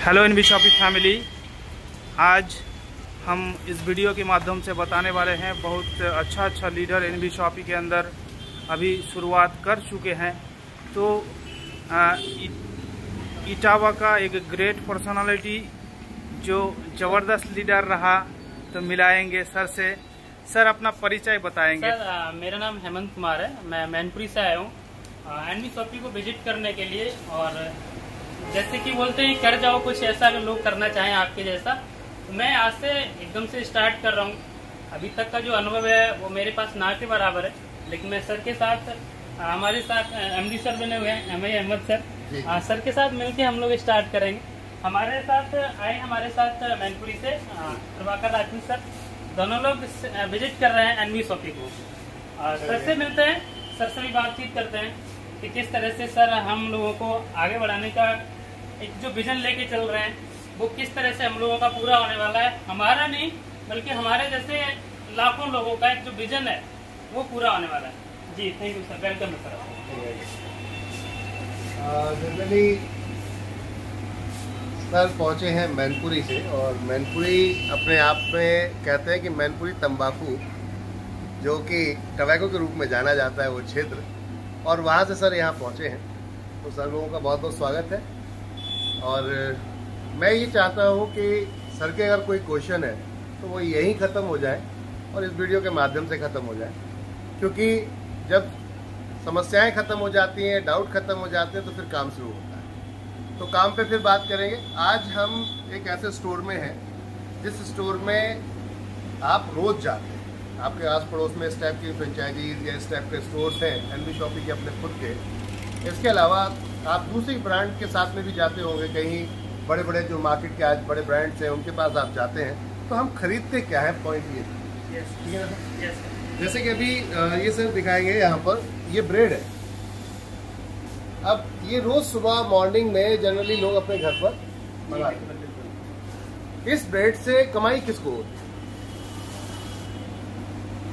Hello NB shoppe family, आज हम इस वीडियो के माध्यम से बताने वाले हैं बहुत अच्छा लीडर एनबी शॉपी के अंदर अभी शुरुआत कर चुके हैं। तो इटावा का एक ग्रेट पर्सनालिटी जो ज़बरदस्त लीडर रहा, तो मिलाएंगे सर से। सर अपना परिचय बताएंगे। सर मेरा नाम हेमंत कुमार है, मैं मैनपुरी से आया हूँ एनबी शॉपी को विजिट करने के लिए। और जैसे कि बोलते हैं कर जाओ कुछ ऐसा, अगर लोग करना चाहें आपके जैसा, तो मैं आज से एकदम से स्टार्ट कर रहा हूँ। अभी तक का जो अनुभव है वो मेरे पास ना के बराबर है, लेकिन मैं सर के साथ, हमारे साथ एमडी सर बने हुए हैं, एमआई अहमद सर, सर के साथ मिलके हम लोग स्टार्ट करेंगे। हमारे साथ मैनपुरी से प्रभाकर राजपूत सर, दोनों लोग विजिट कर रहे हैं एनबी शॉपी को। सर से मिलते हैं, सर से भी बातचीत करते हैं कि किस तरह से सर हम लोगों को आगे बढ़ाने का एक जो विजन लेके चल रहे हैं वो किस तरह से हम लोगों का पूरा होने वाला है। हमारा नहीं बल्कि हमारे जैसे लाखों लोगों का एक जो विजन है वो पूरा होने वाला है। जी thank you sir, welcome sir. Generally sir पहुंचे हैं मैनपुरी से, और मैनपुरी अपने आप में कहते हैं कि मैनपुरी तंबाकू जो कि टबैको के रूप में जाना जाता है वो क्षेत्र, और वहाँ से सर यहाँ पहुँचे हैं। तो सर लोगों का बहुत बहुत स्वागत है। और मैं ये चाहता हूँ कि सर के अगर कोई क्वेश्चन है तो वो यहीं ख़त्म हो जाए और इस वीडियो के माध्यम से ख़त्म हो जाए, क्योंकि जब समस्याएं ख़त्म हो जाती हैं, डाउट ख़त्म हो जाते हैं, तो फिर काम शुरू होता है। तो काम पे फिर बात करेंगे। आज हम एक ऐसे स्टोर में हैं जिस स्टोर में आप रोज़ जाते हैं। आपके आस पड़ोस में इस टाइप की फ्रेंचाइजीज या इस टाइप के स्टोर्स हैं एनबी शॉपी के अपने खुद के। इसके अलावा आप दूसरी ब्रांड के साथ में भी जाते होंगे, कहीं बड़े बड़े जो मार्केट के आज बड़े ब्रांड्स हैं उनके पास आप जाते हैं। तो हम खरीदते क्या है, पॉइंट ये ठीक है ना सर। जैसे कि अभी ये सर दिखाएंगे, यहाँ पर ये ब्रेड है। अब ये रोज सुबह मॉर्निंग में जनरली लोग अपने घर पर मंगाते हैं। इस ब्रेड से कमाई किसको होती है?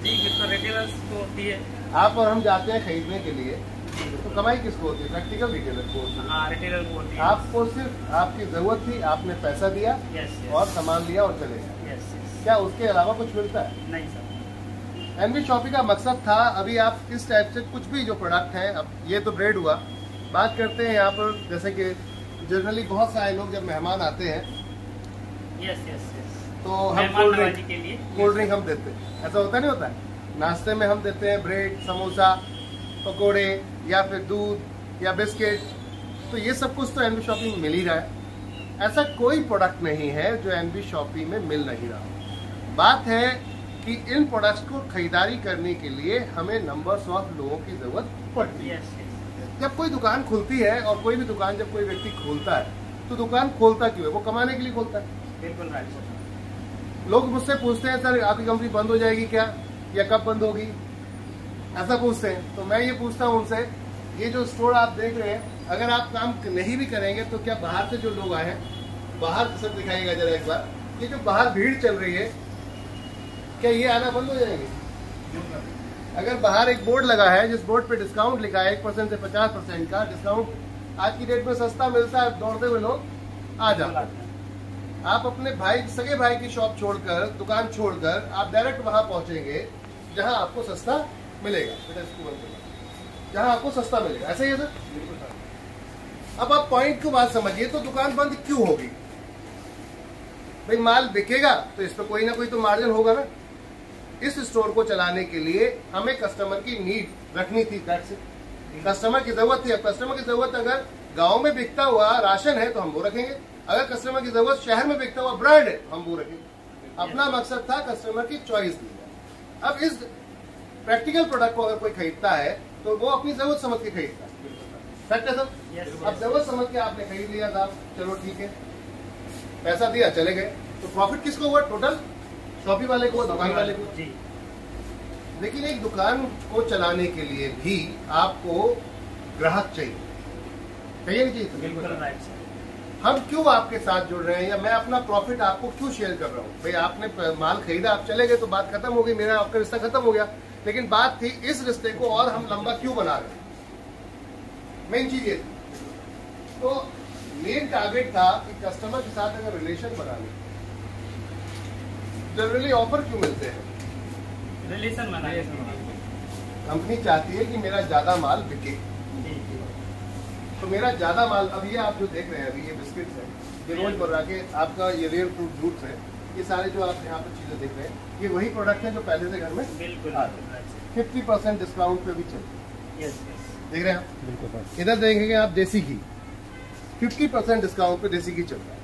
जी रिटेलर्स को होती है। आप और हम जाते हैं खरीदने के लिए, तो कमाई किसको होती है? प्रैक्टिकल रिटेलर को होती है। हाँ, रिटेलर को होती है। आपको सिर्फ आपकी जरूरत थी, आपने पैसा दिया और सामान लिया और चले गए। क्या उसके अलावा कुछ मिलता है? नहीं सर। एनबी शॉपी का मकसद था, अभी आप इस टाइप से कुछ भी जो प्रोडक्ट हैं, अब ये तो ब्रेड हुआ, बात करते हैं यहाँ पर। जैसे कि जनरली बहुत सारे लोग जब मेहमान आते हैं तो हम कोल्ड ड्रिंक हम देते हैं। ऐसा होता नहीं होता है? नाश्ते में हम देते हैं ब्रेड, समोसा, पकोड़े या फिर दूध या बिस्किट। तो ये सब कुछ तो एनबी शॉपी में मिल ही रहा है। ऐसा कोई प्रोडक्ट नहीं है जो एनबी शॉपी में मिल नहीं रहा। बात है कि इन प्रोडक्ट्स को खरीदारी करने के लिए हमें नंबर्स ऑफ लोगों की जरूरत पड़ती है। जब कोई दुकान खुलती है, और कोई भी दुकान जब कोई व्यक्ति खोलता है, तो दुकान खोलता क्यों है? वो कमाने के लिए खोलता है। बिल्कुल राइट। लोग मुझसे पूछते हैं, सर आपकी कंपनी बंद हो जाएगी क्या, या कब बंद होगी, ऐसा पूछते हैं। तो मैं ये पूछता हूँ उनसे, ये जो स्टोर आप देख रहे हैं, अगर आप काम नहीं भी करेंगे तो क्या बाहर से जो लोग आए हैं, बाहर सब दिखाइएगा जरा एक बार, ये जो बाहर भीड़ चल रही है, क्या ये आना बंद हो जाएंगे? अगर बाहर एक बोर्ड लगा है जिस बोर्ड पे डिस्काउंट लिखा है 1% से 50% का डिस्काउंट, आज की डेट में सस्ता मिलता है, दौड़ते हुए लोग आ जाते हैं। आप अपने भाई, सगे भाई की शॉप छोड़कर, दुकान छोड़कर आप डायरेक्ट वहां पहुंचेंगे जहां आपको सस्ता मिलेगा, जहां आपको सस्ता मिलेगा। ऐसा ही है सर। अब आप पॉइंट को बात समझिए, तो दुकान बंद क्यों होगी? भाई माल बिकेगा तो इस पर कोई ना कोई तो मार्जिन होगा ना। इस स्टोर को चलाने के लिए हमें कस्टमर की नीड रखनी थी, कस्टमर की जरूरत थी। अब कस्टमर की जरूरत अगर गांव में बिकता हुआ राशन है तो हम वो रखेंगे, अगर कस्टमर की जरूरत शहर में बिकता हुआ ब्रांड है हम वो रखेंगे। अपना मकसद था कस्टमर की चॉइस दी जाए। अब इस प्रैक्टिकल प्रोडक्ट को अगर कोई खरीदता है तो वो अपनी जरूरत समझ के खरीदता है। फैक्ट है सर। अब जरूरत समझ के आपने खरीद लिया था, चलो ठीक है, पैसा दिया, चले गए, तो प्रॉफिट किसको हुआ? टोटल शॉपी वाले को, दुकान वाले को। लेकिन एक दुकान को चलाने के लिए भी आपको ग्राहक चाहिए, नहीं चाहिए? बिल्कुल राइट सर। हम क्यों आपके साथ जुड़ रहे हैं, या मैं अपना प्रॉफिट आपको क्यों शेयर कर रहा हूँ? भाई आपने माल खरीदा, आप चले गए तो बात खत्म हो गई, मेरा आपका रिश्ता खत्म हो गया। लेकिन बात थी इस रिश्ते को और हम लंबा क्यों बना रहे हैं, मेन चीज ये। तो मेन टारगेट था कि कस्टमर के साथ अगर रिलेशन बनाने, जनरली ऑफर क्यों मिलते हैं? रिलेशन बनाए। कंपनी चाहती है कि मेरा ज्यादा माल बिके, तो मेरा ज्यादा माल, अब ये आप जो देख रहे हैं अभी ये बिस्किट्स है, ये रोजमर्रा के आपका ये रियल फ्रूट जूस है, ये सारे जो आप यहाँ पर चीजें देख रहे हैं ये वही प्रोडक्ट है जो पहले से घर में बिल्कुल 50% डिस्काउंट पे भी चलते हैं। देख रहे हैं आप, बिल्कुल। इधर देखेंगे आप देसी घी 50% डिस्काउंट पे देसी घी चल रहा है।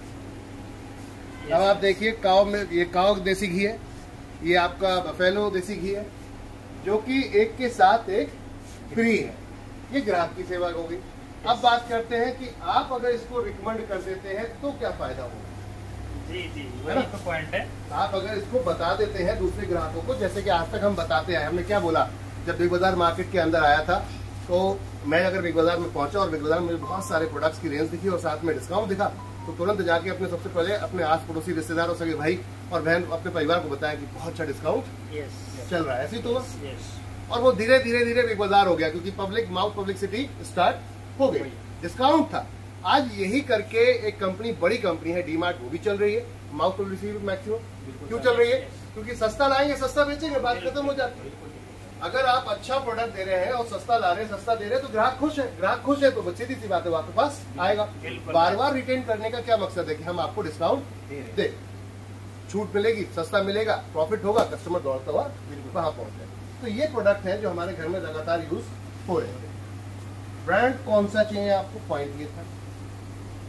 अब आप देखिए काव में, ये काव देसी घी है, ये आपका बफेलो देसी घी है, जो कि एक के साथ एक फ्री है। ये ग्राहक की सेवा होगी। अब बात करते हैं कि आप अगर इसको रिकमेंड कर देते हैं तो क्या फायदा होगा। जी जी, वही तो पॉइंट है। आप अगर इसको बता देते हैं दूसरे ग्राहकों को, जैसे कि आज तक हम बताते आए, हमने क्या बोला, जब बिग बाजार मार्केट के अंदर आया था तो मैं अगर बिग बाजार में पहुंचा और बिग बाजार में मुझे बहुत सारे प्रोडक्ट्स की रेंज दिखी और साथ में डिस्काउंट दिखा, तो तुरंत जाके अपने सबसे पहले अपने आस पड़ोसी रिश्तेदारों, सगे भाई और बहन, अपने परिवार को बताया कि बहुत अच्छा डिस्काउंट चल रहा है। ऐसी तो और वो धीरे धीरे धीरे बिग बाजार हो गया, क्योंकि पब्लिक माउथ पब्लिसिटी स्टार्ट हो गई। डिस्काउंट था। आज यही करके एक कंपनी, बड़ी कंपनी है डीमार्ट, वो भी चल रही है माउथ पब्लिसिटी मैक्सिमम। क्यों चल रही है? क्योंकि सस्ता लाएंगे सस्ता बेचेंगे, बात खत्म हो जाती है। अगर आप अच्छा प्रोडक्ट दे रहे हैं और सस्ता ला रहे हैं, सस्ता दे रहे हैं, तो ग्राहक खुश है। ग्राहक खुश है तो सीधी सी बात है, आपके पास आएगा। बार बार रिटेन करने का क्या मकसद है कि हम आपको डिस्काउंट दे, छूट मिलेगी, सस्ता मिलेगा, प्रॉफिट होगा, कस्टमर दौड़ता हुआ वहां पहुंचे। तो ये प्रोडक्ट है जो हमारे घर में लगातार यूज हो रहे हैं। ब्रांड कौन सा चाहिए आपको, पॉइंट ये था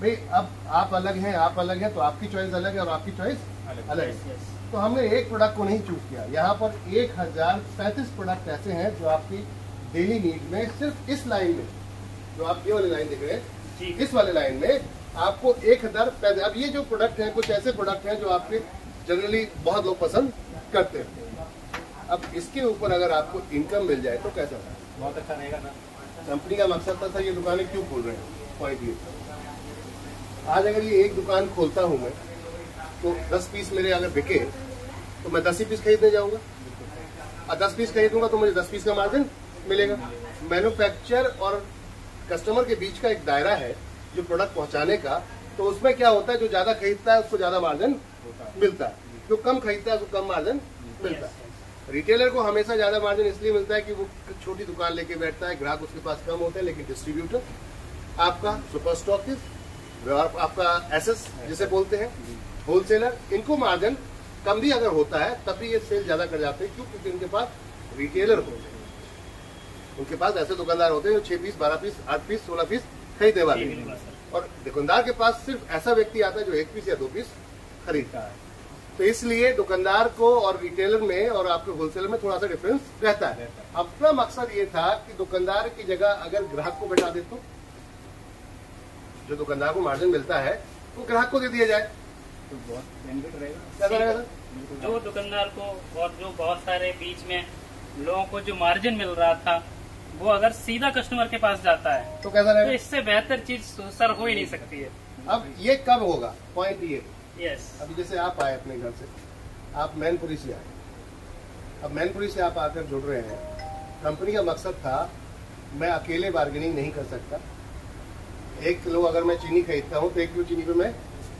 भाई। अब आप अलग हैं, आप अलग हैं, तो आपकी चॉइस अलग है और आपकी चॉइस अलग है। तो हमने एक प्रोडक्ट को नहीं चूज किया। यहाँ पर 1035 प्रोडक्ट ऐसे हैं जो आपकी डेली नीड में, सिर्फ इस लाइन में, जो आप ये वाली लाइन देख रहे हैं, इस वाले लाइन में आपको 1035। अब ये जो प्रोडक्ट हैं, कुछ ऐसे प्रोडक्ट हैं जो आपके जनरली बहुत लोग पसंद करते हैं। अब इसके ऊपर अगर आपको इनकम मिल जाए तो कैसा है? बहुत अच्छा रहेगा ना। कंपनी का मकसद था सर ये दुकानें क्यों खोल रहे हैं, पॉइंट ये। आज अगर ये एक दुकान खोलता हूं मैं, तो 10 पीस मेरे अगर बिके तो मैं 10 ही पीस खरीदने जाऊंगा, और 10 पीस खरीदूंगा तो मुझे 10 पीस का मार्जिन मिलेगा। मैन्युफैक्चर और कस्टमर के बीच का एक दायरा है जो प्रोडक्ट पहुंचाने का, तो उसमें क्या होता है, जो ज्यादा खरीदता है उसको ज्यादा मार्जिन मिलता है, जो कम खरीदता है उसको कम मार्जिन मिलता है। रिटेलर को हमेशा ज्यादा मार्जिन इसलिए मिलता है कि वो छोटी दुकान लेके बैठता है, ग्राहक उसके पास कम होते हैं, लेकिन डिस्ट्रीब्यूटर, आपका सुपर स्टॉकिस्ट, आपका एसएस जिसे बोलते हैं, होलसेलर, इनको मार्जिन कम भी अगर होता है तब भी ये सेल ज्यादा कर जाते हैं। क्यों? क्योंकि उनके पास रिटेलर होते हैं, उनके पास ऐसे दुकानदार होते हैं जो 6 पीस, 12 पीस, 8 पीस, 16 पीस खरीदने वाले हैं। और दुकानदार के पास सिर्फ ऐसा व्यक्ति आता है जो 1 पीस या 2 पीस खरीदता है। तो इसलिए दुकानदार को और रिटेलर में और आपके होलसेलर में थोड़ा सा डिफरेंस रहता है। अपना मकसद ये था कि दुकानदार की जगह अगर ग्राहक को बैठा दे, तो जो दुकानदार को मार्जिन मिलता है वो ग्राहक को दे दिया जाए, तो बहुत बेनिफिट रहेगा। कैसा रहेगा? जो दुकानदार को और जो बहुत सारे बीच में लोगों को जो मार्जिन मिल रहा था, वो अगर सीधा कस्टमर के पास जाता है तो कैसा रहेगा? तो इससे बेहतर चीज सर हो ही नहीं सकती है। अब ये कब होगा, पॉइंट ये। यस, अभी जैसे आप आए अपने घर से, आप मैनपुरी से आए, अब मैनपुरी से आप आकर जुड़ रहे हैं। कंपनी का मकसद था, मैं अकेले बार्गेनिंग नहीं कर सकता। 1 किलो अगर मैं चीनी खरीदता हूँ तो 1 किलो चीनी पे मैं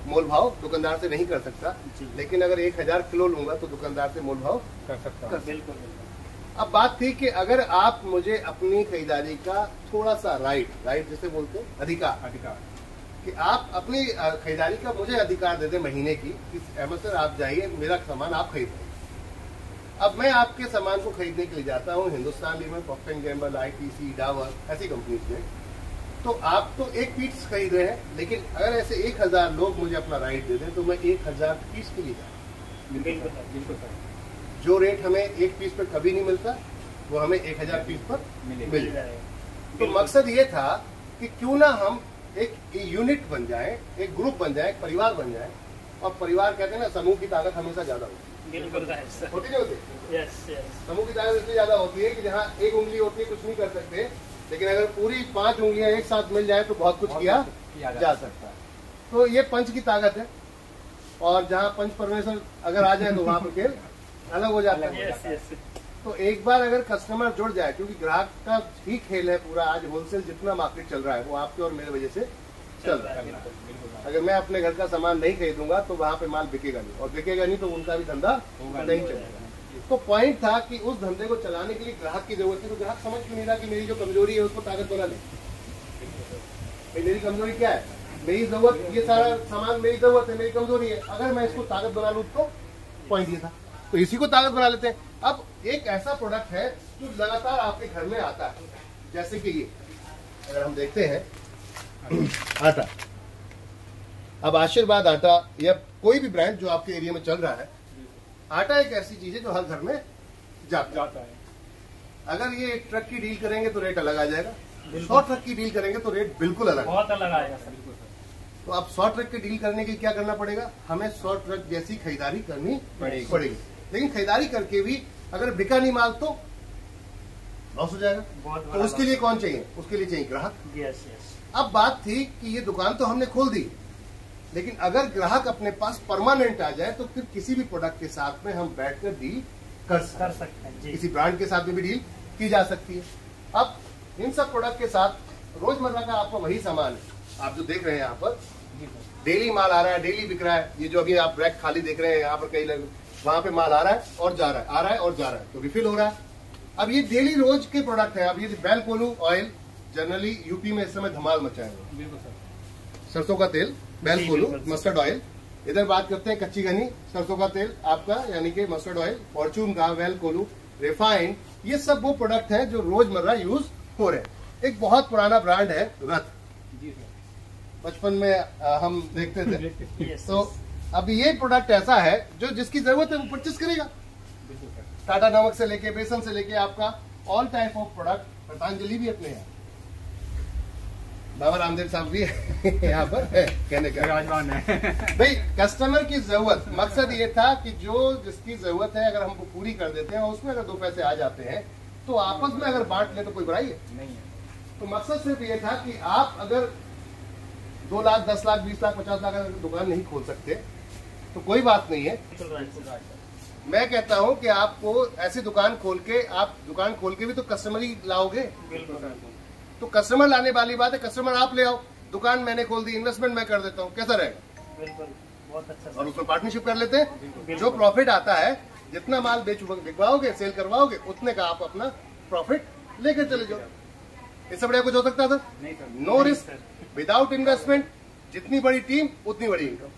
मोल भाव दुकानदार से नहीं कर सकता, लेकिन अगर 1000 किलो लूंगा तो दुकानदार से मोल भाव कर सकता। बिल्कुल। अब बात थी कि अगर आप मुझे अपनी खरीदारी का थोड़ा सा राइट जिसे बोलते हैं अधिकार, कि आप अपनी खरीदारी का मुझे अधिकार दे दें महीने की, कि अहमद सर आप जाइए, मेरा सामान आप खरीदें। अब मैं आपके सामान को खरीदने के लिए जाता हूँ Hindustan lever, Procter and Gamble, ITC, Dabur, ऐसी कंपनीज में, तो आप तो 1 पीस खरीद रहे हैं, लेकिन अगर ऐसे 1000 लोग मुझे अपना राइट दे दें तो मैं 1000 पीस के लिए जाऊँ। बिल्कुल। जो रेट हमें 1 पीस पर कभी नहीं मिलता, वो हमें 1000 पीस पर मिल जाए। तो मकसद ये था कि क्यों ना हम एक यूनिट बन जाए, एक ग्रुप बन जाए, एक परिवार बन जाए। और परिवार कहते हैं ना, समूह की ताकत हमेशा ज्यादा होती है। बिल्कुल होती नहीं होती? यस। समूह की ताकत इसलिए ज्यादा होती है कि जहाँ एक उंगली होती है कुछ नहीं कर सकते, लेकिन अगर पूरी 5 उंगलियां एक साथ मिल जाए तो बहुत कुछ किया जा सकता है। तो ये पंच की ताकत है, और जहाँ पंच परमेश्वर अगर आ जाए तो वहां पर खेल अलग हो जाता है। तो एक बार अगर कस्टमर जुड़ जाए, क्योंकि ग्राहक का ही खेल है पूरा, आज होलसेल जितना मार्केट चल रहा है वो आपके और मेरे वजह से चल रहा है। अगर मैं अपने घर का सामान नहीं खरीदूंगा तो वहाँ पे माल बिकेगा नहीं, और बिकेगा नहीं तो उनका भी धंधा नहीं चलेगा। तो पॉइंट था कि उस धंधे को चलाने के लिए ग्राहक की जरूरत है। तो ग्राहक समझ क्यों नहीं रहा कि मेरी जो कमजोरी है उसको ताकत बना ले। मेरी कमजोरी क्या है? मेरी जरूरत, ये सारा सामान मेरी जरूरत है, मेरी कमजोरी है। अगर मैं इसको ताकत बना लूँ तो पॉइंट ये था, तो इसी को ताकत बना लेते हैं। अब एक ऐसा प्रोडक्ट है जो लगातार आपके घर में आता है, जैसे कि ये अगर हम देखते हैं आटा। अब आशीर्वाद आटा या कोई भी ब्रांड जो आपके एरिया में चल रहा है, आटा एक ऐसी चीज है जो हर घर में जाता है। अगर ये एक ट्रक की डील करेंगे तो रेट अलग आ जाएगा, 100 ट्रक की डील करेंगे तो रेट बिल्कुल अलग, बहुत अलग आएगा सर। तो अब 100 ट्रक की डील करने के लिए क्या करना पड़ेगा? हमें 100 ट्रक जैसी खरीदारी करनी पड़ेगी। लेकिन खरीदारी करके भी अगर बिका नहीं माल तो लॉस हो जाएगा। तो उसके लिए कौन चाहिए? उसके लिए चाहिए ग्राहक। अब बात थी कि ये दुकान तो हमने खोल दी, लेकिन अगर ग्राहक अपने पास परमानेंट आ जाए तो फिर किसी भी प्रोडक्ट के साथ में हम बैठकर डील कर सकते हैं। किसी ब्रांड के साथ में भी डील की जा सकती है। अब इन सब प्रोडक्ट के साथ रोजमर्रा का आपका वही सामान है, आप जो देख रहे हैं यहाँ पर डेली माल आ रहा है, डेली बिक रहा है। ये जो अभी आप रैक खाली देख रहे हैं यहाँ पर, कई लोग वहां पे माल आ रहा है और जा रहा है, आ रहा है और जा रहा है, तो रिफिल हो रहा है। अब ये डेली रोज के प्रोडक्ट है। अब ये बेल कोलू ऑयल जनरली यूपी में इस समय धमाल मचाएगा। सरसों का तेल, बेल कोलू, मस्टर्ड ऑयल। इधर बात करते हैं कच्ची घनी, सरसों का तेल आपका यानी कि मस्टर्ड ऑयल, फॉर्चून का, बेल कोलू, रिफाइंड, ये सब वो प्रोडक्ट है जो रोजमर्रा यूज हो रहे हैं। एक बहुत पुराना ब्रांड है रथ, बचपन में हम देखते थे। तो अब ये प्रोडक्ट ऐसा है जो जिसकी जरूरत है वो परचेस करेगा। टाटा नमक से लेके बेसन से लेके आपका all type of product, Patanjali भी अपने यहाँ, बाबा रामदेव साहब भी यहाँ पर है, कहने का भाई कस्टमर की जरूरत। मकसद ये था कि जो जिसकी जरूरत है अगर हमको पूरी कर देते हैं और उसमें अगर 2 पैसे आ जाते हैं तो आपस में अगर बांट ले तो कोई बुराई है नहीं है। तो मकसद सिर्फ ये था कि आप अगर 2 लाख, 10 लाख, 20 लाख, 50 लाख अगर दुकान नहीं खोल सकते तो कोई बात नहीं है। मैं कहता हूँ कि आपको ऐसी दुकान खोल के, आप दुकान खोल के भी तो कस्टमर ही लाओगे। तो कस्टमर लाने वाली बात है, कस्टमर आप ले आओ। दुकान मैंने खोल दी, इन्वेस्टमेंट मैं कर देता हूँ, कैसा रहेगा? बिल्कुल, बहुत अच्छा। और उसमें पार्टनरशिप कर लेते हैं। जो प्रॉफिट आता है, जितना माल बिकवाओगे, सेल करवाओगे, उतने का आप अपना प्रॉफिट लेकर चले जाओ। इससे बढ़िया कुछ हो सकता था? No risk, without investment. जितनी बड़ी टीम उतनी बड़ी इनकम।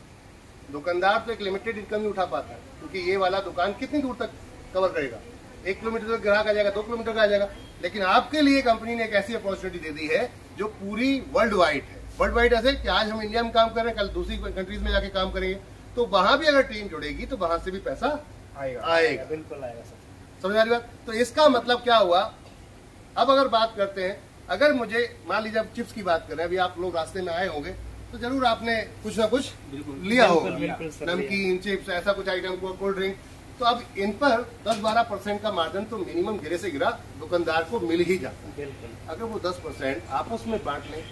दुकानदार तो एक लिमिटेड इनकम ही उठा पाता है, क्योंकि ये वाला दुकान कितनी दूर तक कवर करेगा? 1 किलोमीटर तक ग्राहक आ जाएगा, 2 किलोमीटर का आ जाएगा। लेकिन आपके लिए कंपनी ने एक ऐसी अपॉर्चुनिटी दे दी है जो पूरी वर्ल्ड वाइड है। वर्ल्ड वाइड ऐसे कि आज हम इंडिया में काम कर रहे हैं, कल दूसरी कंट्रीज में जाके काम करेंगे, तो वहां भी अगर टीम जुड़ेगी तो वहां से भी पैसा आएगा। बिल्कुल आएगा सर। समझ आ रही बात? तो इसका मतलब क्या हुआ? अब अगर बात करते हैं, अगर मुझे मान लीजिए अब चिप्स की बात करें, अभी आप लोग रास्ते में आए होंगे तो जरूर आपने कुछ ना कुछ लिया होगा, नमकीन, चिप्स, ऐसा कुछ आइटम को, कोल्ड ड्रिंक। तो अब इन पर 10-12% का मार्जिन तो मिनिमम गिरे से गिरा दुकानदार को मिल ही जाता है। अगर वो 10% आपस में बांट लें,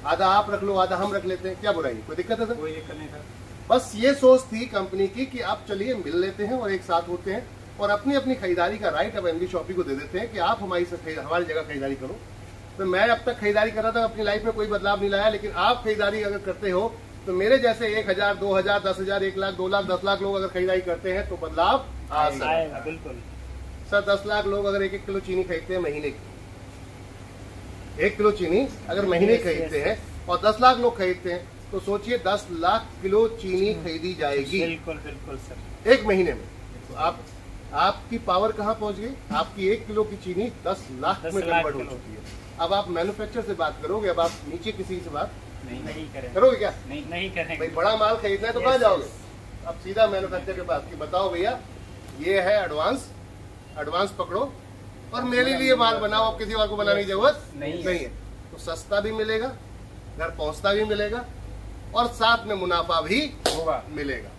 आधा आप रख लो, आधा हम रख लेते हैं, क्या बुराई? कोई दिक्कत है सर? कोई दिक्कत नहीं सर। बस ये सोच थी कंपनी की कि आप चलिए मिल लेते हैं और एक साथ होते हैं और अपनी अपनी खरीदारी का राइट अब एनबी शॉपी को दे देते हैं कि आप हमारी जगह खरीदारी करो। तो मैं अब तक खरीदारी कर रहा था, अपनी लाइफ में कोई बदलाव नहीं लाया, लेकिन आप खरीदारी अगर करते हो तो मेरे जैसे 1000, 2000, 10,000, 1 लाख, 2 लाख, 10 लाख लोग अगर खरीदारी करते हैं तो बदलाव आएगा। बिल्कुल सर, 10 लाख लोग अगर 1-1 किलो चीनी खरीदते हैं महीने की, 1 किलो चीनी अगर महीने खरीदते हैं और 10 लाख लोग खरीदते हैं तो सोचिए 10 लाख किलो चीनी खरीदी जाएगी। बिल्कुल बिल्कुल सर, 1 महीने में। तो आपकी पावर कहाँ पहुंच गई? आपकी 1 किलो की चीनी 10 लाख में कन्वर्ट हो चुकी है। अब आप मैन्युफैक्चर से बात करोगे, अब आप नीचे किसी से बात नहीं करोगे क्या? नहीं करेंगे भाई। बड़ा माल खरीदना है तो कहाँ जाओगे? अब सीधा मैन्युफैक्चर के पास कि बताओ भैया ये है एडवांस पकड़ो और मेरे लिए माल बनाओ, अब किसी और को बनाने की जरूरत नहीं है। तो सस्ता भी मिलेगा, घर पहुंचता भी मिलेगा और साथ में मुनाफा भी मिलेगा।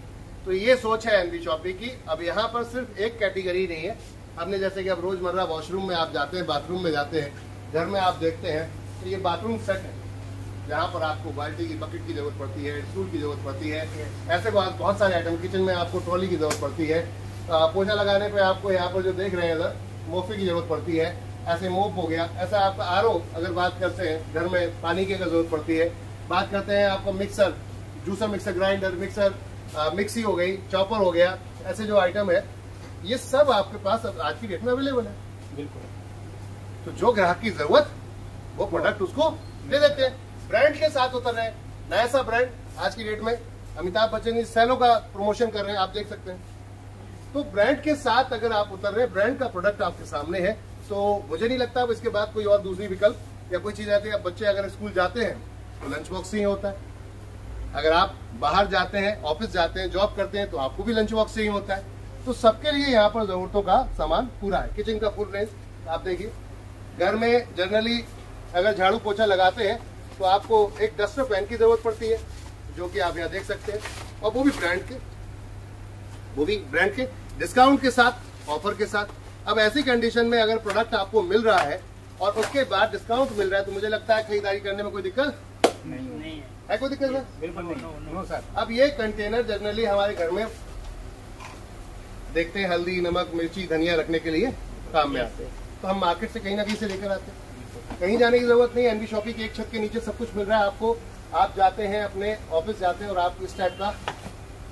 तो ये सोच है एनबी शॉपी की। अब यहाँ पर सिर्फ एक कैटेगरी नहीं है, हमने जैसे कि अब रोजमर्रा वॉशरूम में आप जाते हैं, बाथरूम में जाते हैं, घर में आप देखते हैं तो ये बाथरूम सेट है जहाँ पर आपको बाल्टी की, बकेट की जरूरत पड़ती है, स्टूल की जरूरत पड़ती है, ऐसे बहुत सारे आइटम। किचन में आपको ट्रॉली की जरूरत पड़ती है, पोछा लगाने पे आपको यहाँ पर जो देख रहे हैं इधर मोफे की जरूरत पड़ती है, ऐसे मोप हो गया। ऐसा आपका आरओ अगर बात करते हैं, घर में पानी की जरूरत पड़ती है, बात करते हैं आपका mixer, juicer, mixer grinder, mixer, mixie हो गई, चॉपर हो गया, ऐसे जो आइटम है ये सब आपके पास आज की डेट में अवेलेबल है। बिल्कुल। तो जो ग्राहक की जरूरत वो प्रोडक्ट उसको दे देते हैं। ब्रांड के साथ उतर रहे हैं, नया सा ब्रांड आज की डेट में अमिताभ बच्चन जी सेलो का प्रमोशन कर रहे हैं, आप देख सकते हैं। तो ब्रांड के साथ अगर आप उतर रहे हैं, ब्रांड का प्रोडक्ट आपके सामने है, तो मुझे नहीं लगता अब इसके बाद कोई और दूसरी विकल्प या कोई चीज आती है। बच्चे अगर स्कूल जाते हैं तो लंच बॉक्स ही होता है, अगर आप बाहर जाते हैं, ऑफिस जाते हैं, जॉब करते हैं तो आपको भी लंच बॉक्स ही होता है। तो सबके लिए यहाँ पर जरूरतों का सामान पूरा है। किचन का फुल रेंज आप देखिए। घर में जनरली अगर झाड़ू पोछा लगाते हैं तो आपको एक डस्टर पेन की जरूरत पड़ती है, जो कि आप यहाँ देख सकते हैं, और वो भी ब्रांड के डिस्काउंट के साथ, ऑफर के साथ। अब ऐसी कंडीशन में अगर प्रोडक्ट आपको मिल रहा है और उसके बाद डिस्काउंट मिल रहा है तो मुझे लगता है खरीदारी करने में कोई दिक्कत नहीं है। कोई दिक्कत है? बिल्कुल नहीं सर। अब ये कंटेनर जनरली हमारे घर में देखते हैं हल्दी, नमक, मिर्ची, धनिया रखने के लिए काम में आते हैं, तो हम मार्केट से कहीं ना कहीं से लेकर आते हैं। कहीं जाने की जरूरत नहीं। एनबी शॉपिंग के एक छत के नीचे सब कुछ मिल रहा है आपको। आप जाते हैं अपने ऑफिस जाते हैं और आप इस टाइप का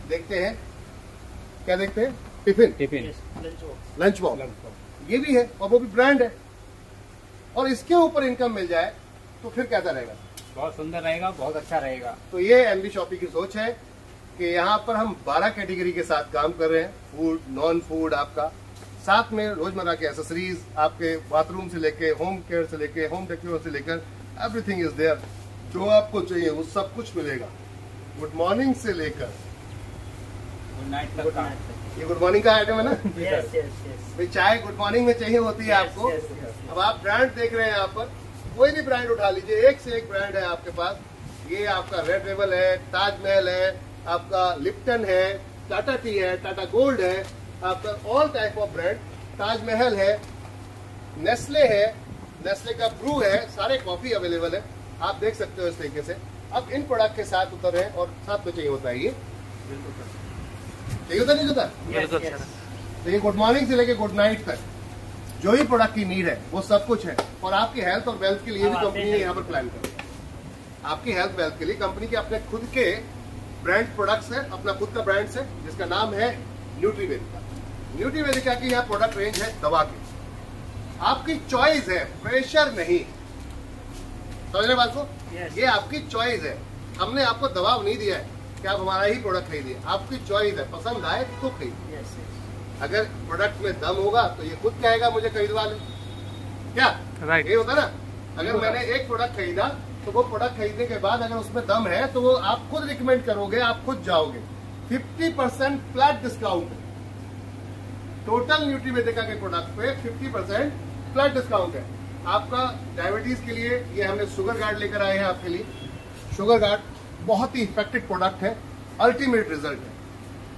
देखते हैं, क्या देखते हैं? टिफिन, लंच बॉक्स, ये भी है और वो भी ब्रांड है। और इसके ऊपर इनकम मिल जाए तो फिर कैसा रहेगा? बहुत सुंदर रहेगा, बहुत अच्छा रहेगा। तो ये एनबी शॉपिंग की सोच है कि यहाँ पर हम 12 कैटेगरी के साथ काम कर रहे हैं, फूड, नॉन फूड, आपका साथ में रोजमर्रा के एसेसरीज, आपके बाथरूम से लेके होम केयर से लेके होम डेकोर से लेकर एवरीथिंग इज देयर। जो आपको चाहिए वो सब कुछ मिलेगा, गुड मॉर्निंग से लेकर गुड नाइट तक का। ये गुड मॉर्निंग का आइटम है ना? यस। भाई चाय गुड मॉर्निंग में चाहिए होती है आपको। अब आप ब्रांड देख रहे हैं यहाँ पर, कोई भी ब्रांड उठा लीजिए, एक से एक ब्रांड है आपके पास। ये आपका रेड लेबल है, ताजमहल है, आपका लिप्टन है, टाटा टी है, टाटा गोल्ड है, आपका all type of brand, Taj Mahal है, नेस्ले है, नेस्ले का ब्रू है, सारे कॉफी अवेलेबल है। आप देख सकते हो इस तरीके से। अब इन प्रोडक्ट के साथ उतर रहे हैं और साथ में चाहिए होता है ये, चाहिए होता नहीं होता? तो ये गुड मॉर्निंग से लेके गुड नाइट तक जो भी प्रोडक्ट की नीड है वो सब कुछ है। और आपकी हेल्थ और वेल्थ के लिए भी कंपनी ने यहाँ पर प्लान कर दिया। आपकी हेल्थ वेल्थ के लिए कंपनी के अपने खुद के ब्रांड प्रोडक्ट्स है, अपना खुद का ब्रांड्स है जिसका नाम है न्यूट्रीवेदिका। न्यूट्रीवेदिका की यहाँ प्रोडक्ट रेंज है दवा की, आपकी चॉइस है, प्रेशर नहीं। समझ रहे बात को? ये आपकी चॉइस है। हमने आपको दबाव नहीं दिया है कि आप हमारा ही प्रोडक्ट खरीदिए, आपकी चॉइस है, पसंद आए तो खरीदिए। अगर प्रोडक्ट में दम होगा तो ये खुद कहेगा मुझे खरीदवा ले, क्या राइट? ये होता ना। अगर मैंने एक प्रोडक्ट खरीदा तो वो प्रोडक्ट खरीदने के बाद अगर उसमें दम है तो वो आप खुद रिकमेंड करोगे, आप खुद जाओगे। 50% फ्लैट डिस्काउंट है टोटल न्यूट्रीवेदिका के प्रोडक्ट पे, 50% फ्लैट डिस्काउंट है। आपका डायबिटीज के लिए ये हमने शुगर गार्ड लेकर आए हैं आपके लिए। शुगर गार्ड बहुत ही इफेक्टिव प्रोडक्ट है, अल्टीमेट रिजल्ट है।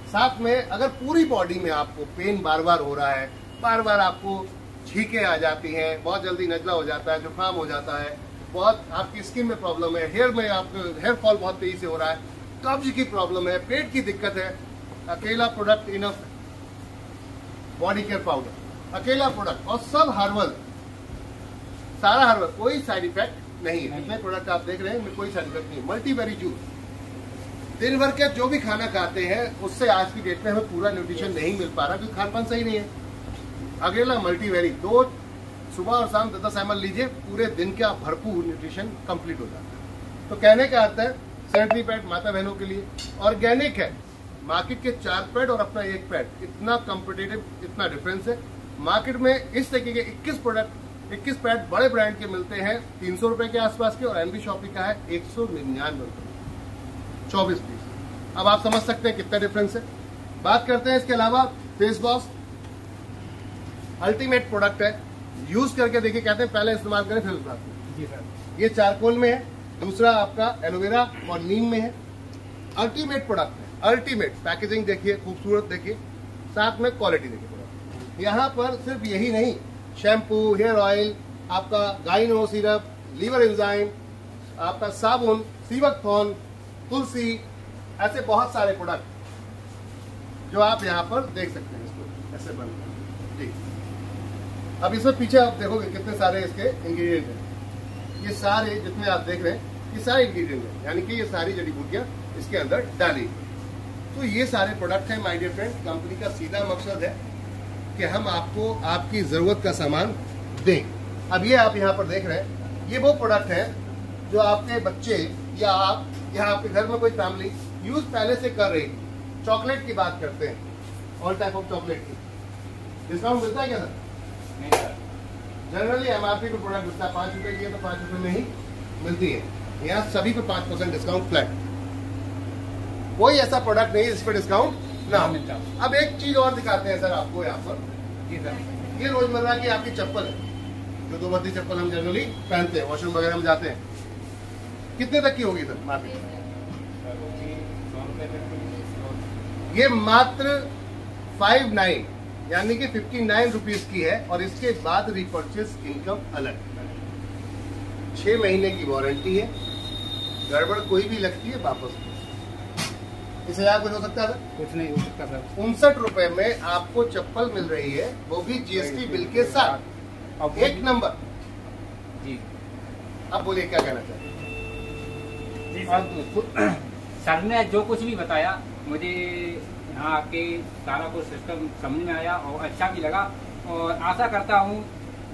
साथ में अगर पूरी बॉडी में आपको पेन बार बार हो रहा है, बार बार आपको छींकें आ जाती हैं, बहुत जल्दी नजला हो जाता है, जुकाम हो जाता है, बहुत आपकी स्किन में प्रॉब्लम है, हेयर में आपको हेयर फॉल बहुत तेजी से हो रहा है, कब्ज की प्रॉब्लम है, पेट की दिक्कत है, अकेला प्रोडक्ट इनफ है। बॉडी केयर पाउडर अकेला प्रोडक्ट और सब हर्बल, सारा हर्बल, कोई साइड इफेक्ट नहीं है। जितने प्रोडक्ट आप देख रहे हैं इनमें कोई साइड इफेक्ट नहीं। मल्टीबेरी जूस, दिन भर के जो भी खाना खाते हैं उससे आज की डेट में हमें पूरा न्यूट्रिशन नहीं मिल पा रहा क्योंकि खान पान सही नहीं है। अकेला मल्टीबेरी 2 सुबह और शाम 10 ml लीजिए, पूरे दिन का भरपूर न्यूट्रिशन कंप्लीट हो जाता है। तो कहने का अर्थ है सैनिटरी पैड माता बहनों के लिए ऑर्गेनिक है। मार्केट के 4 पैड और अपना 1 पैड, इतना कॉम्पिटिटिव, इतना डिफरेंस है। मार्केट में इस तरीके के 21 पैड बड़े ब्रांड के मिलते हैं 300 रुपए के आसपास के, और एनबी शॉपिंग का है 199 रुपए, 24 पीस। अब आप समझ सकते हैं कितना डिफरेंस है। बात करते हैं इसके अलावा फेस वॉश, अल्टीमेट प्रोडक्ट है, यूज करके देखिए, कहते हैं पहले इस्तेमाल करें फिर उसके बाद। ये चारकोल में है, दूसरा आपका एलोवेरा और नीम में है। अल्टीमेट प्रोडक्ट है, अल्टीमेट। पैकेजिंग देखिए, खूबसूरत देखिए, साथ में क्वालिटी देखिए प्रोडक्ट। यहाँ पर सिर्फ यही नहीं, शैम्पू, हेयर ऑयल, आपका गाइनो सिरप, लीवर एंजाइम, आपका साबुन, सीवकथॉर्न, तुलसी, ऐसे बहुत सारे प्रोडक्ट जो आप यहाँ पर देख सकते हैं। इसको ऐसे बनता है जी। अब इसमें पीछे आप देखोगे कितने सारे इसके इंग्रेडिएंट हैं। ये सारे जितने आप देख रहे हैं ये सारे इंग्रेडिएंट है, यानी कि ये सारी जड़ी बूटियां इसके अंदर डाली। तो ये सारे प्रोडक्ट हैं माय डियर फ्रेंड। कंपनी का सीधा मकसद है कि हम आपको आपकी जरूरत का सामान दें। अब ये आप यहाँ पर देख रहे हैं, ये वो प्रोडक्ट है जो आपके बच्चे या आप या आपके घर में कोई फैमिली यूज पहले से कर रही। चॉकलेट की बात करते हैं, ऑल टाइप ऑफ चॉकलेट की डिस्काउंट मिलता है क्या सर? नहीं सर, जनरली एमआरपी पे प्रोडक्ट मिलता है 5 रुपए की है तो 5 रुपए में ही मिलती है। यहाँ सभी पे 5% डिस्काउंट फ्लैट। कोई ऐसा प्रोडक्ट नहीं जिस पे डिस्काउंट ना मिलता। अब एक चीज और दिखाते हैं सर आपको यहाँ पर। जी सर, ये रोजमर्रा की आपकी चप्पल है, जो 2 बत्ती चप्पल हम जनरली पहनते हैं, वॉशरूम वगैरह में जाते हैं। कितने तक की होगी सर मार्केट? ये मात्र 59 यानी कि 59 रुपीज की है, और इसके बाद रिपर्चेस इनकम अलग। 6 महीने की वारंटी है, गड़बड़ कोई भी लगती है वापस। इस हजार कुछ हो सकता है सर? कुछ नहीं हो सकता सर। 59 रुपए में आपको चप्पल मिल रही है, वो भी जीएसटी बिल के साथ। अब एक नंबर। जी, अब बोलिए क्या कहना चाहते हैं? जी और सर ने जो कुछ भी बताया मुझे यहाँ आके सारा कुछ सिस्टम समझ में आया और अच्छा भी लगा। और आशा करता हूँ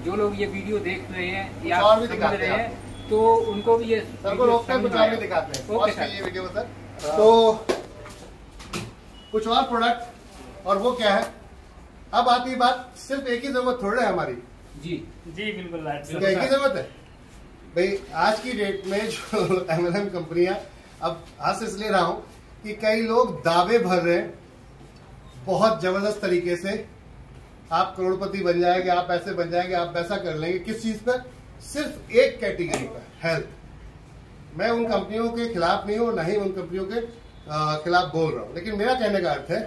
जो लोग ये वीडियो देख रहे हैं या और भी समझ दिखाते रहे हैं हैं तो उनको भी ये सर को रोकते हैं, कुछ और भी दिखाते हैं। Okay pause sir. कीजिए वीडियो को सर। तो कुछ और प्रोडक्ट, और वो क्या है? अब आती है बात, सिर्फ एक ही जरूरत थोड़ी है हमारी। जी जी बिल्कुल राइट क्या एक ही जरूरत है भाई? आज की डेट में जो एमएलएम कंपनियां, अब हंस इसलिए रहा हूं कि कई लोग दावे भर रहे हैं बहुत जबरदस्त तरीके से, आप करोड़पति बन जाएंगे, आप ऐसे बन जाएंगे, आप वैसा कर लेंगे। किस चीज पर? सिर्फ एक कैटेगरी पर, हेल्थ। मैं उन कंपनियों के खिलाफ नहीं हूं, न ही उन कंपनियों के खिलाफ बोल रहा हूं, लेकिन मेरा कहने का अर्थ है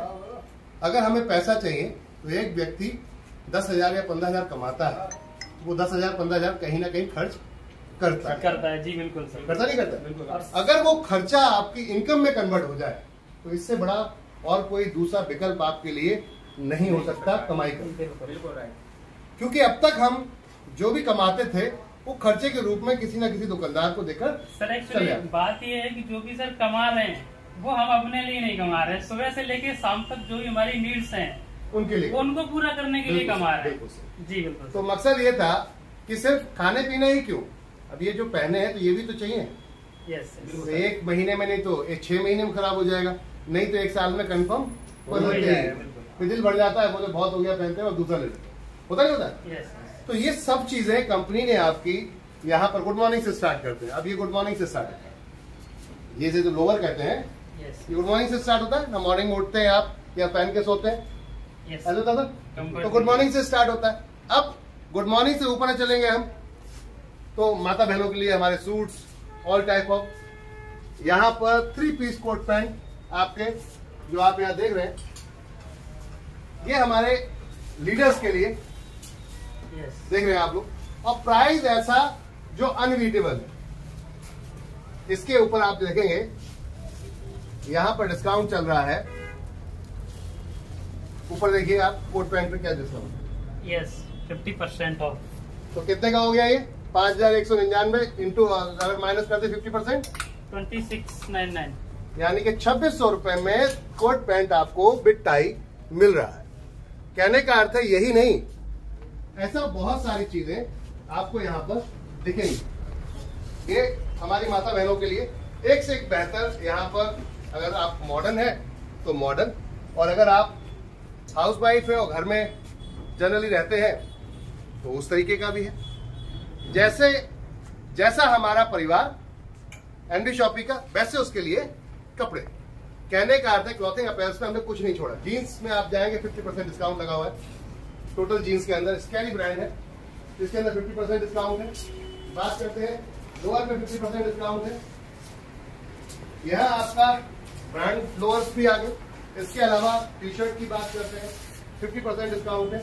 अगर हमें पैसा चाहिए तो एक व्यक्ति 10,000 या 15,000 कमाता है, वो 10,000 15,000 कहीं ना कहीं खर्च करता है। जी बिल्कुल सर। करता नहीं करता? बिल्कुल। अगर वो खर्चा आपकी इनकम में कन्वर्ट हो जाए तो इससे बड़ा और कोई दूसरा विकल्प आपके लिए नहीं हो सकता कमाई का। बिल्कुल राइट। क्योंकि अब तक हम जो भी कमाते थे वो खर्चे के रूप में किसी न किसी दुकानदार को देकर सर चले एक्चुअली आते। बात ये है कि जो भी सर कमा रहे हैं वो हम अपने लिए नहीं कमा रहे हैं। सुबह से लेके शाम तक जो भी हमारी नीड्स हैं उनके लिए, उनको पूरा करने के लिए बिल्कुल, कमा रहे बिल्कुल हैं। जी बिल्कुल। तो मकसद ये था कि सिर्फ खाने पीने ही क्यों, अब ये जो पहने हैं तो ये भी तो चाहिए। यस तो 1 महीने में नहीं तो 6 महीने में खराब हो जाएगा, नहीं तो 1 साल में कंफर्म बदलते जाएगा, हैं। बिल्कुल। फिर दिल बढ़ जाता है, बोले बहुत हो गया, पहनते हैं और दूसरा ले लेते हैं। होता नहीं होता? यस तो ये सब चीजें कंपनी ने आपकी यहाँ पर गुड मॉर्निंग से स्टार्ट करते हैं। अब ये गुड मॉर्निंग से स्टार्ट होता है, ये जो लोअर कहते हैं यस ये गुड मॉर्निंग से स्टार्ट होता है ना। मॉर्निंग में उठते हैं आप या पहन के सोते हैं, यस ऐसा होता था। तो गुड मॉर्निंग से स्टार्ट होता है। अब गुड मॉर्निंग से ऊपर चलेंगे हम, तो माता बहनों के लिए हमारे सूट्स, ऑल टाइप ऑफ, यहाँ पर 3 पीस कोट पैंट आपके जो आप यहाँ देख रहे हैं, ये हमारे लीडर्स के लिए यस देख रहे हैं आप लोग। और प्राइस ऐसा जो अनबीटेबल है, इसके ऊपर आप देखेंगे यहां पर डिस्काउंट चल रहा है। ऊपर देखिए आप कोट पैंट पे क्या डिस्काउंट, यस 50% ऑफ। तो कितने का हो गया ये? 5,199 इंटू अगर माइनस करते 50%, 2699। यानी कि 2,600 रुपए में कोट पैंट आपको विद टाई मिल रहा है। कहने का अर्थ है यही नहीं, ऐसा बहुत सारी चीजें आपको यहाँ पर दिखेंगी। ये हमारी माता बहनों के लिए एक से एक बेहतर, यहाँ पर अगर आप मॉडर्न है तो मॉडर्न, और अगर आप हाउस वाइफ है और घर में जनरली रहते हैं तो उस तरीके का भी है। जैसा हमारा परिवार एनबी शॉपी का, वैसे उसके लिए कपड़े। कहने का अर्थ है क्लॉथिंग अपीयरेंस में हमने कुछ नहीं छोड़ा। जीन्स में आप जाएंगे 50% डिस्काउंट लगा हुआ है टोटल जीन्स के अंदर। स्कैली ब्रांड है, इसके अंदर 50% डिस्काउंट है। बात करते हैं लोअर में 50% डिस्काउंट है। यह आपका ब्रांड लोअर्स भी आ गए। इसके अलावा टी शर्ट की बात करते हैं, 50% डिस्काउंट है।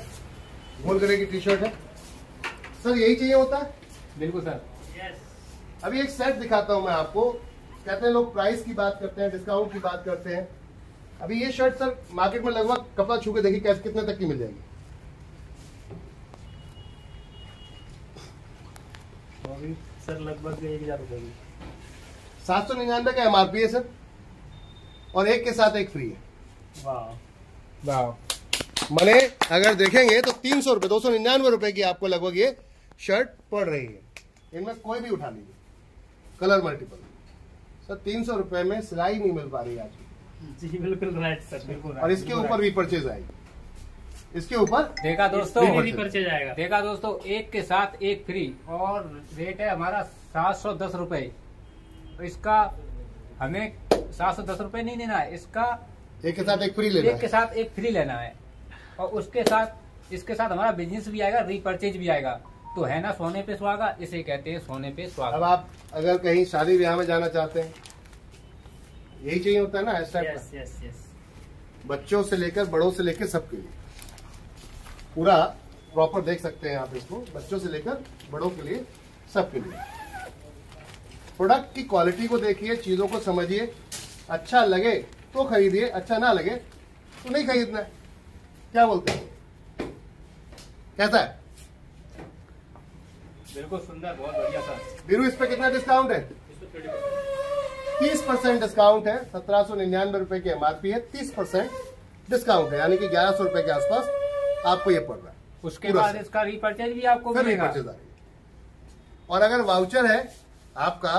गोल गले की टी शर्ट है। सर यही चाहिए होता है? बिल्कुल सर। यस अभी एक सेट दिखाता हूं मैं आपको। कहते हैं लोग प्राइस की बात करते हैं, डिस्काउंट की बात करते हैं। अभी ये शर्ट सर मार्केट में लगभग कपड़ा छू के देखिए कैसे कितने तक की मिल जाएगी। सर लगभग 1,000 रुपए की। 799 का MRP है सर, और एक के साथ एक फ्री है। वाह, मैंने अगर देखेंगे तो 300 रुपए, 299 रुपए की आपको लगभग ये शर्ट पड़ रही है। इनमें कोई भी उठा लीजिए, कलर मल्टीपल सर। 300 रुपए में सिलाई नहीं मिल पा रही आज जी, बिल्कुल राइट सर, बिल्कुल। और इसके ऊपर भी परचेज आएगी, इसके ऊपर देखा दोस्तों, परचेज आएगा। देखा दोस्तों, एक के साथ एक फ्री, और रेट है हमारा 710 रुपए। इसका हमें 710 रुपए नहीं देना है, इसका एक के साथ एक फ्री लेना है। एक के साथ एक फ्री लेना है, और उसके साथ इसके साथ हमारा बिजनेस भी आएगा, रीपरचेज भी आएगा। तो है ना सोने पे सुहागा, इसे कहते हैं सोने पे सुहागा। अब आप अगर कहीं शादी ब्याह में जाना चाहते हैं, यही चाहिए होता है ना इस टाइप का। यस, बच्चों से लेकर बड़ों से लेकर सबके लिए पूरा प्रॉपर देख सकते हैं आप इसको, बच्चों से लेकर बड़ों के लिए सबके लिए। प्रोडक्ट की क्वालिटी को देखिए, चीजों को समझिए, अच्छा लगे तो खरीदिए, अच्छा ना लगे तो नहीं खरीदना है। क्या बोलते हैं, कैसा है? बिल्कुल सुंदर, बहुत बढ़िया सर। बीरू, इस पे कितना डिस्काउंट है? 30% डिस्काउंट है। 1799 रुपए की MRP है, 30% डिस्काउंट है, यानी कि 1100 रुपए के आसपास आपको ये पड़ रहा है। उसके बाद इसका रीपरचेज भी आपको फिर मिलेगा। रीपरचेज आएगी। और अगर वाउचर है, आपका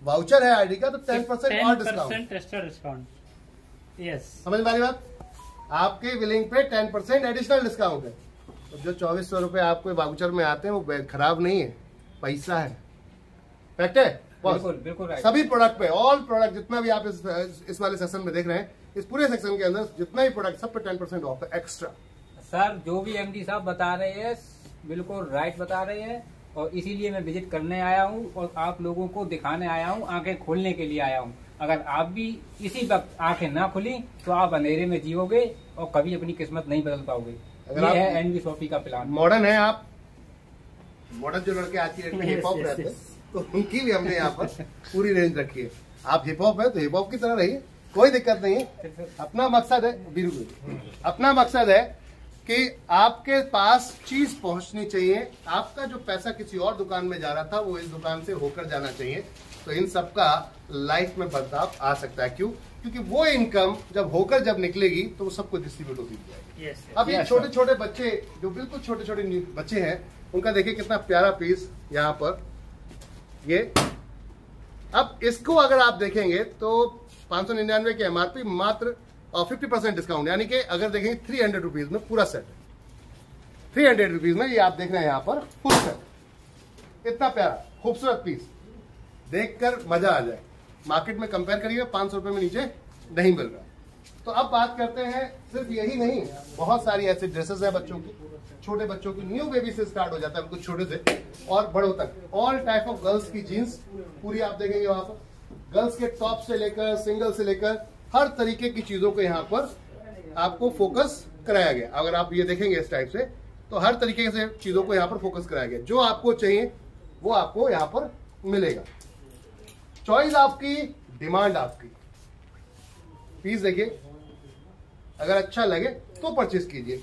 वाउचर है आईडी का, तो 10% और डिस्काउंट, एक्स्ट्रा डिस्काउंट। यस, समझ में आ रही बात? आपके बिलिंग पे 10% एडिशनल डिस्काउंट है। तो जो 2400 रुपए आपको वाउचर में आते हैं वो खराब नहीं है, पैसा है। फैक्ट है बिल्कुल, बिल्कुल राइट। सभी प्रोडक्ट पे, ऑल प्रोडक्ट जितना भी आप इस वाले सेक्शन में देख रहे हैं, इस पूरे सेक्शन के अंदर जितना भी प्रोडक्ट, सब पे 10% ऑफ है एक्स्ट्रा। सर जो भी MD साहब बता रहे हैं बिल्कुल राइट बता रहे हैं, और इसीलिए मैं विजिट करने आया हूँ और आप लोगों को दिखाने आया हूँ, आंखें खोलने के लिए आया हूँ। अगर आप भी इसी वक्त आंखें ना खुली तो आप अंधेरे में जियोगे और कभी अपनी किस्मत नहीं बदल पाओगे। ये है NB शॉपी का प्लान। मॉडर्न है, आप मॉडर्न जो लड़के आज की डेट में हिप हॉप रहते हैं, तो उनकी भी हमने यहाँ पर पूरी रेंज रखी है। आप हिप हॉप है तो हिप हॉप की तरह रहिए, कोई दिक्कत नहीं है। अपना मकसद है, बिल्कुल अपना मकसद है कि आपके पास चीज पहुंचनी चाहिए। आपका जो पैसा किसी और दुकान में जा रहा था, वो इस दुकान से होकर जाना चाहिए। तो इन सबका लाइफ में बदलाव आ सकता है। क्यों? क्योंकि वो इनकम जब निकलेगी तो वो सबको डिस्ट्रीब्यूट होती जाएगी। अब ये छोटे छोटे बच्चे, जो बिल्कुल छोटे छोटे बच्चे हैं, उनका देखिए कितना प्यारा पीस यहाँ पर ये। अब इसको अगर आप देखेंगे तो 599 की MRP, मात्र 50% डिस्काउंट, यानी कि अगर देखेंगे 300 रुपीज में पूरा सेट है। 300 रुपीज में ये आप देख रहे हैं यहाँ पर फुल सेट। इतना प्यारा खूबसूरत पीस देखकर मजा आ जाए। मार्केट में कंपेयर करिए, 500 रुपए में नीचे नहीं मिल रहा। तो अब बात करते हैं, सिर्फ यही नहीं, बहुत सारी ऐसी ड्रेसेस है बच्चों की, छोटे बच्चों की, न्यू बेबी से स्टार्ट हो जाता है, बिल्कुल छोटे से और बड़ों तक। ऑल टाइप ऑफ गर्ल्स की जीन्स पूरी आप देखेंगे वहां पर, गर्ल्स के टॉप से लेकर सिंगल से लेकर हर तरीके की चीजों को यहाँ पर आपको फोकस कराया गया। अगर आप ये देखेंगे इस टाइप से, तो हर तरीके से चीजों को यहाँ पर फोकस कराया गया। जो आपको चाहिए वो आपको यहाँ पर मिलेगा। चॉइस आपकी, डिमांड आपकी। पीस देखिए, अगर अच्छा लगे तो परचेज कीजिए।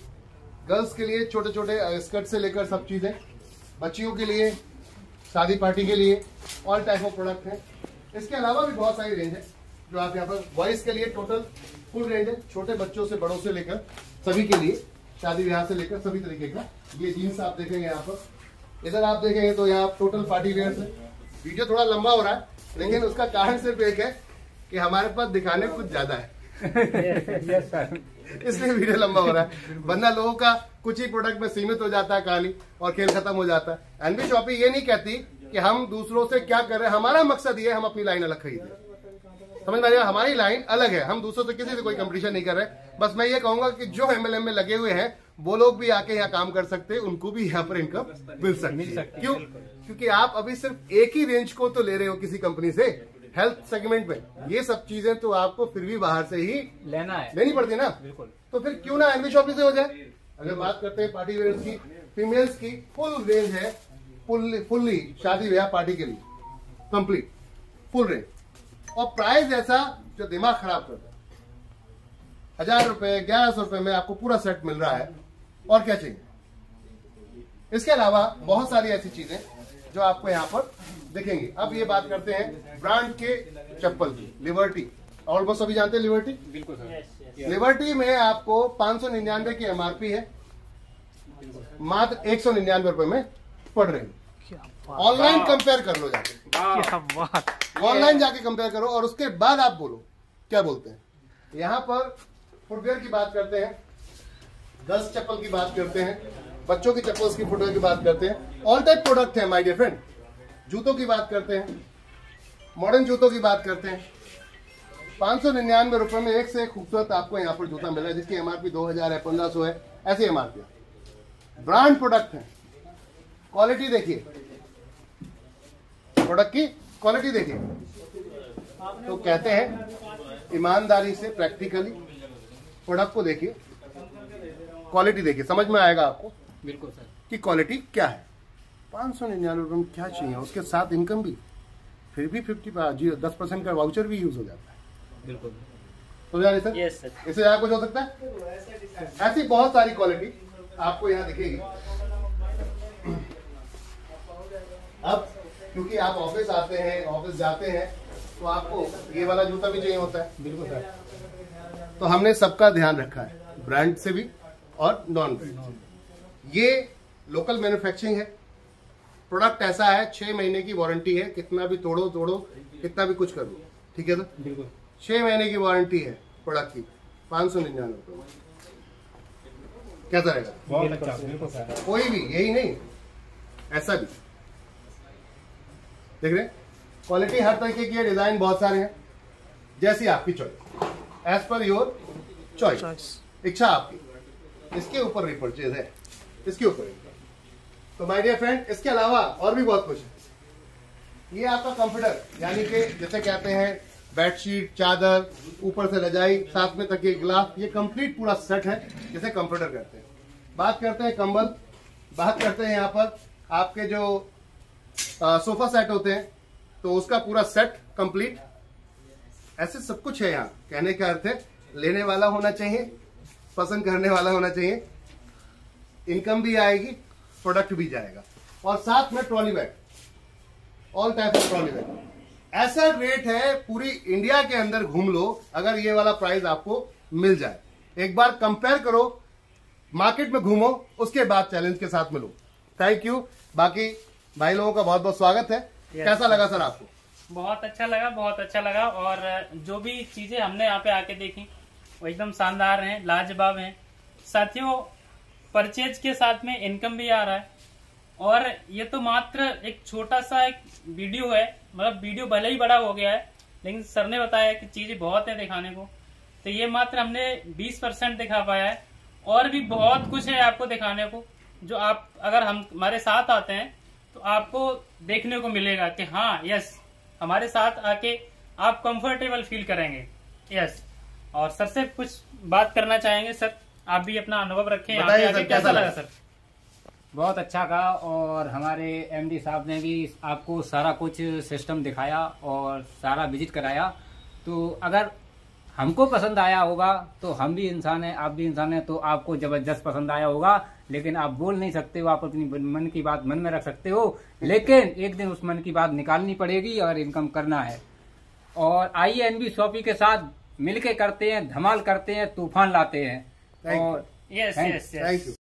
गर्ल्स के लिए छोटे छोटे स्कर्ट से लेकर सब चीजें, बच्चियों के लिए, शादी पार्टी के लिए, ऑल टाइप ऑफ प्रोडक्ट है। इसके अलावा भी बहुत सारी रेंज है जो आप यहाँ पर, बॉयज के लिए टोटल फुल रेंज है, छोटे बच्चों से बड़ों से लेकर सभी के लिए, शादी ब्याह से लेकर सभी तरीके का। ये जीन्स आप देखेंगे यहाँ पर। इधर आप देखेंगे तो यहाँ टोटल पार्टी वेयर है। वीडियो थोड़ा लंबा हो रहा है, लेकिन उसका कारण सिर्फ एक है कि हमारे पास दिखाने कुछ ज्यादा है। यस सर, इसलिए वीडियो लंबा हो रहा है, वरना लोगों का कुछ ही प्रोडक्ट में सीमित हो जाता है कहानी और खेल खत्म हो जाता है। NB शॉपी ये नहीं कहती कि हम दूसरों से क्या कर रहे हैं, हमारा मकसद ये है हम अपनी लाइन अलग खरीदें। समझ में आ रही है? हमारी लाइन अलग है, हम दूसरों से किसी से कोई कंपटीशन नहीं कर रहे। बस मैं ये कहूंगा कि जो MLM में लगे हुए हैं वो लोग भी आके यहाँ काम कर सकते हैं, उनको भी यहाँ पर इनकम मिल सकती है। क्यों? क्योंकि आप अभी सिर्फ एक ही रेंज को तो ले रहे हो किसी कंपनी से, हेल्थ सेगमेंट में। ये सब चीजें तो आपको फिर भी बाहर से ही लेनी पड़ती है ना। बिल्कुल। तो फिर क्यों ना NB शॉपी से हो जाए। अगर बात करते हैं पार्टी वेयर की, फीमेल्स की फुल रेंज है, फुल्ली शादी ब्याह पार्टी के लिए कंप्लीट फुल रेंज, और प्राइस ऐसा जो दिमाग खराब करता है। 1000 रुपए 1100 रुपए में आपको पूरा सेट मिल रहा है, और क्या चाहिए। इसके अलावा बहुत सारी ऐसी चीजें जो आपको यहाँ पर देखेंगे। अब ये बात करते हैं ब्रांड के चप्पल की। लिबर्टी ऑलमोस्ट सभी जानते हैं लिबर्टी। बिल्कुल सर। लिबर्टी में आपको 599 की एमआरपी है, मात्र 199 रुपए में पड़ रही है। ऑनलाइन कंपेयर कर लो जाके, क्या बात। ऑनलाइन जाके कंपेयर करो और उसके बाद आप बोलो क्या बोलते हैं। यहाँ पर फुटवेयर की बात करते हैं, गर्ल्स चप्पल की बात करते हैं, बच्चों की चप्पल्स की फुटवेयर की बात करते हैं। ऑल टाइप प्रोडक्ट है माय डियर फ्रेंड। जूतों की बात करते हैं, मॉडर्न जूतों की बात करते हैं। 599 रुपए में एक से एक खूबसूरत आपको यहाँ पर जूता मिल रहा है, जिसकी एमआरपी 2000 है, 1500 है, ऐसी एमआरपी। ब्रांड प्रोडक्ट है। क्वालिटी देखिए, प्रोडक्ट की क्वालिटी देखिए। तो कहते हैं ईमानदारी से, प्रैक्टिकली प्रोडक्ट को देखिए, क्वालिटी देखिए, समझ में आएगा आपको बिल्कुल सर कि क्वालिटी क्या है। 599 रुपए में क्या चाहिए, उसके साथ इनकम भी, फिर भी 10% का वाउचर भी यूज हो जाता है। बिल्कुल। तो यार सर, यस सर। इससे ज्यादा कुछ हो सकता है? ऐसी बहुत सारी क्वालिटी आपको यहाँ दिखेगी। अब क्योंकि आप ऑफिस आते हैं, ऑफिस जाते हैं, तो आपको ये वाला जूता भी चाहिए होता है। बिल्कुल सर। तो हमने सबका ध्यान रखा है, ब्रांड से भी और नॉन ब्रांड। ये लोकल मैन्युफैक्चरिंग है। प्रोडक्ट ऐसा है, 6 महीने की वारंटी है, कितना भी तोड़ो कितना भी कुछ कर लो, ठीक है सर। बिल्कुल 6 महीने की वारंटी है प्रोडक्ट की, 599 रुपए। कैसा रहेगा? बहुत अच्छा। बिल्कुल सर। कोई भी, यही नहीं, ऐसा भी देख रहे, क्वालिटी हर तरीके की है, डिजाइन बहुत सारे हैं, जैसी आपकी choice, as per your choice, इच्छा आपकी। इसके ऊपर रिपर्चेज है, इसके ऊपर। तो माय डियर फ्रेंड, इसके अलावा और भी बहुत कुछ है। ये आपका कंप्यूटर, यानी कि जैसे कहते हैं बेडशीट, चादर, ऊपर से रजाई, साथ में तकिए, गिलाफ, ये कंप्लीट पूरा सेट है, जैसे कंप्यूटर कहते हैं। बात करते हैं कंबल, बात करते हैं यहाँ पर आपके जो सोफा सेट होते हैं, तो उसका पूरा सेट कंप्लीट, ऐसे सब कुछ है यहाँ। कहने का अर्थ है लेने वाला होना चाहिए, पसंद करने वाला होना चाहिए, इनकम भी आएगी, प्रोडक्ट भी जाएगा, और साथ में trolley bag, all type of trolley bag. ऐसा रेट है, पूरी इंडिया के अंदर घूम लो, अगर ये वाला प्राइस आपको मिल जाए। एक बार कंपेयर करो, मार्केट में घूमो, उसके बाद चैलेंज के साथ मिलो। Thank you. बाकी भाई लोगों का बहुत बहुत स्वागत है। कैसा लगा सर आपको? बहुत अच्छा लगा, बहुत अच्छा लगा। और जो भी चीजें हमने यहाँ पे आके देखी वो एकदम शानदार हैं, लाजवाब हैं। साथियों, परचेज के साथ में इनकम भी आ रहा है। और ये तो मात्र एक छोटा सा एक वीडियो है, मतलब वीडियो भले ही बड़ा हो गया है, लेकिन सर ने बताया कि चीजें बहुत है दिखाने को। तो ये मात्र हमने 20% दिखा पाया है, और भी बहुत कुछ है आपको दिखाने को, जो आप अगर हमारे साथ आते हैं तो आपको देखने को मिलेगा कि हाँ यस, हमारे साथ आके आप कंफर्टेबल फील करेंगे। यस। और सर से कुछ बात करना चाहेंगे। सर, आप भी अपना अनुभव रखें। यहाँ पे आके कैसा लगा सर? बहुत अच्छा कहा, और हमारे एमडी साहब ने भी आपको सारा कुछ सिस्टम दिखाया और सारा विजिट कराया। तो अगर हमको पसंद आया होगा तो हम भी इंसान हैं, आप भी इंसान हैं, तो आपको जबरदस्त पसंद आया होगा। लेकिन आप बोल नहीं सकते हो, आप अपनी मन की बात मन में रख सकते हो, लेकिन एक दिन उस मन की बात निकालनी पड़ेगी और इनकम करना है। और आइए एनबी शॉपी के साथ मिलके करते हैं, धमाल करते हैं, तूफान लाते हैं। और yes yes yes. Thank you.